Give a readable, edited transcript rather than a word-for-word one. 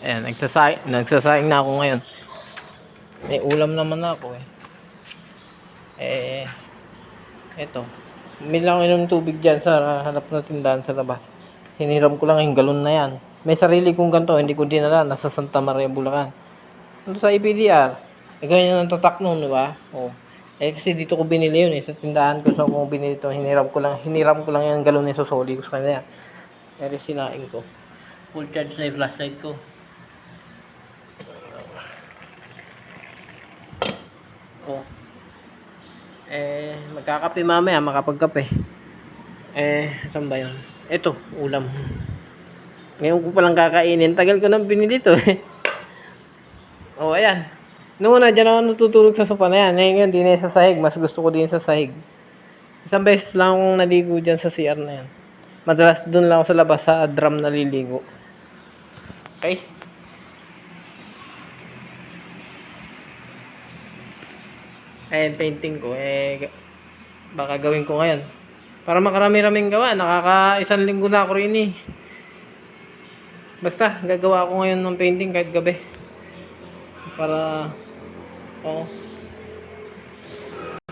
Ayan, nagsasaing na ako ngayon. May ulam naman ako eh. Eto. Bumili ako ng tubig dyan sa harap na tindahan sa labas. Hiniram ko lang yung galon na yan. May sarili kong ganito, hindi ko dinala. Nasa Santa Maria, Bulacan. Ano sa IPDR? Ganyan ang tatak nun, di ba? Oh. Kasi dito ko binili yun eh. Sa tindahan ko sa kung binili ito. Hiniram ko lang yung galon na susoli ko sa kanya. Pero sinaing ko. Full charge na yung flashlight ko. Oh. Magkakape mamaya, makapagkape. Saan ba yun? Ito, ulam. Ngayon ko palang kakainin. Tagal ko nang binili to eh. Oh, ayan. Noong una, dyan ako natutulog sa sopa na yan. Ngayon, di na sa sahig. Mas gusto ko din sa sahig. Isang beses lang akong naligo dyan sa CR na yan. Madalas dun lang ako sa labas sa drum naliligo. Okay? Ayan, painting ko. Baka gawin ko ngayon. Para makarami-raming gawa. Isang linggo na ako rin eh. Basta, gagawa ako ngayon ng painting kahit gabi. Para, oo.